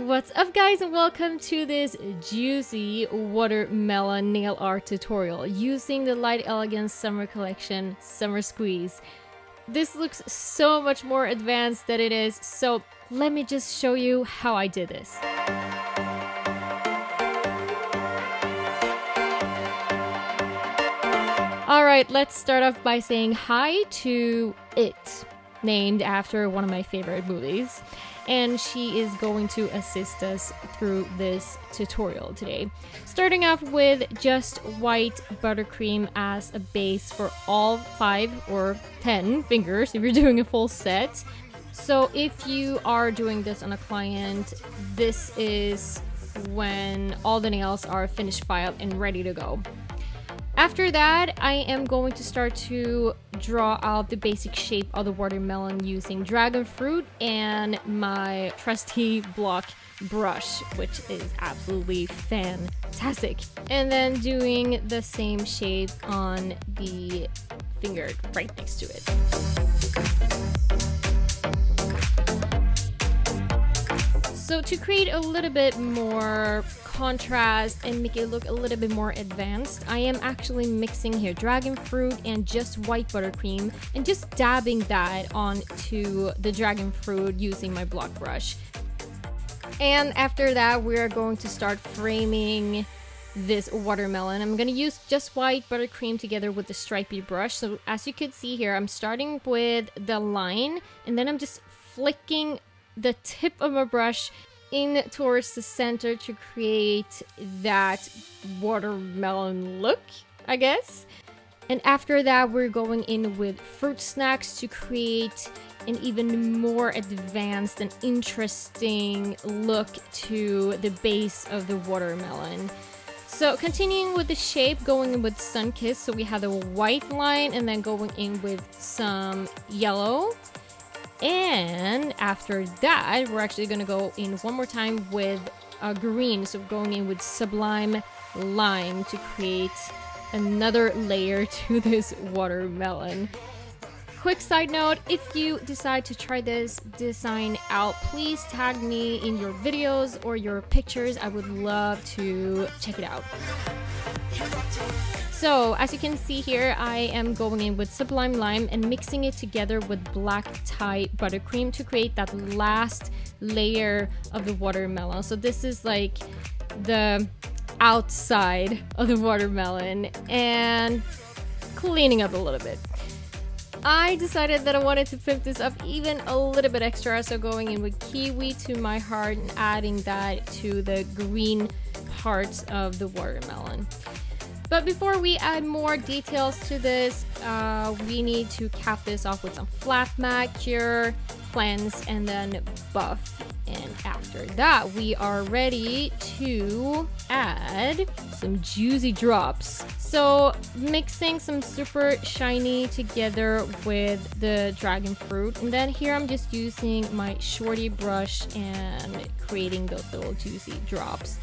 What's up guys, and welcome to this juicy watermelon nail art tutorial using the Light Elegance summer collection Summer Squeeze. This looks so much more advanced than it is, so let me just show you how I did this. Alright, let's start off by saying hi to It, named after one of my favorite movies. And she is going to assist us through this tutorial today. Starting off with just white buttercream as a base for all 5 or 10 fingers if you're doing a full set. So if you are doing this on a client, this is when all the nails are finished filed and ready to go. After that, I am going to start to draw out the basic shape of the watermelon using dragon fruit and my trusty block brush, which is absolutely fantastic. And then doing the same shape on the finger right next to it. So to create a little bit more contrast and make it look a little bit more advanced, I am actually mixing here dragon fruit and just white buttercream and just dabbing that onto the dragon fruit using my block brush. And after that, we're going to start framing this watermelon. I'm going to use just white buttercream together with the stripy brush. So as you can see here, I'm starting with the line and then I'm just flicking the tip of my brush in towards the center to create that watermelon look, I guess. And after that, we're going in with fruit snacks to create an even more advanced and interesting look to the base of the watermelon. So continuing with the shape, going in with sun-kissed, so we have the white line and then going in with some yellow. And after that, we're actually going to go in one more time with green. So going in with sublime lime to create another layer to this watermelon. Quick side note, if you decide to try this design out, please tag me in your videos or your pictures. I would love to check it out. So, as you can see here, I am going in with sublime lime and mixing it together with black tie buttercream to create that last layer of the watermelon. So this is like the outside of the watermelon and cleaning up a little bit. I decided that I wanted to pimp this up even a little bit extra, so going in with kiwi to my heart and adding that to the green parts of the watermelon. But before we add more details to this, we need to cap this off with some flat mat, cure, cleanse, and then buff. And after that, we are ready to add some juicy drops. So mixing some super shiny together with the dragon fruit. And then here I'm just using my shorty brush and creating those little juicy drops.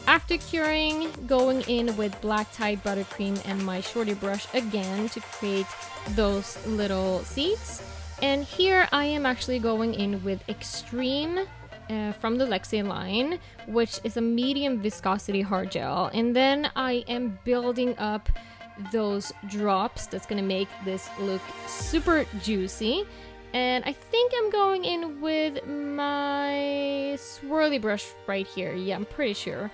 After curing, going in with black tie buttercream and my shorty brush again to create those little seeds. And here I am actually going in with Extreme from the Lexi line, which is a medium viscosity hard gel. And then I am building up those drops that's gonna make this look super juicy. And I think I'm going in with my swirly brush right here. Yeah, I'm pretty sure.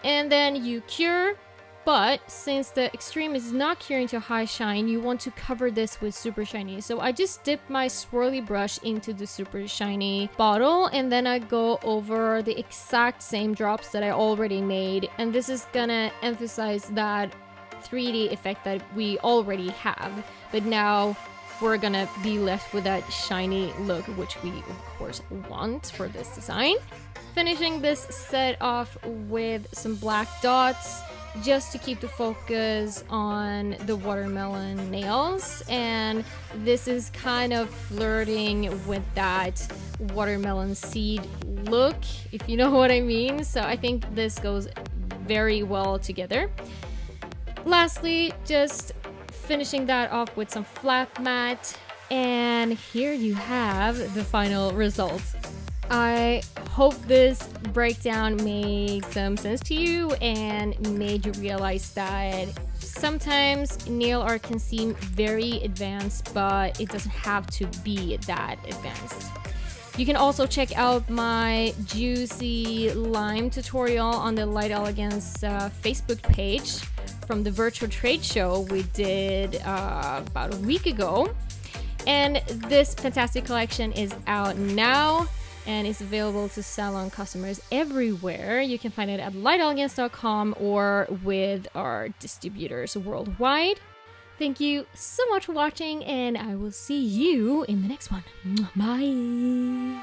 And then you cure, but since the Extreme is not curing to high shine, you want to cover this with super shiny. So I just dip my swirly brush into the super shiny bottle and then I go over the exact same drops that I already made. And this is gonna emphasize that 3D effect that we already have. But now we're gonna be left with that shiny look, which we of course want for this design. Finishing this set off with some black dots just to keep the focus on the watermelon nails, and this is kind of flirting with that watermelon seed look, if you know what I mean. So I think this goes very well together. Lastly, just finishing that off with some flat mat, and here you have the final result. I Hope this breakdown made some sense to you and made you realize that sometimes nail art can seem very advanced, but it doesn't have to be that advanced. You can also check out my juicy lime tutorial on the Light Elegance Facebook page from the virtual trade show we did about a week ago. And this fantastic collection is out now and is available to salon customers everywhere. You can find it at lightelegance.com or with our distributors worldwide. Thank you so much for watching, and I will see you in the next one. Bye!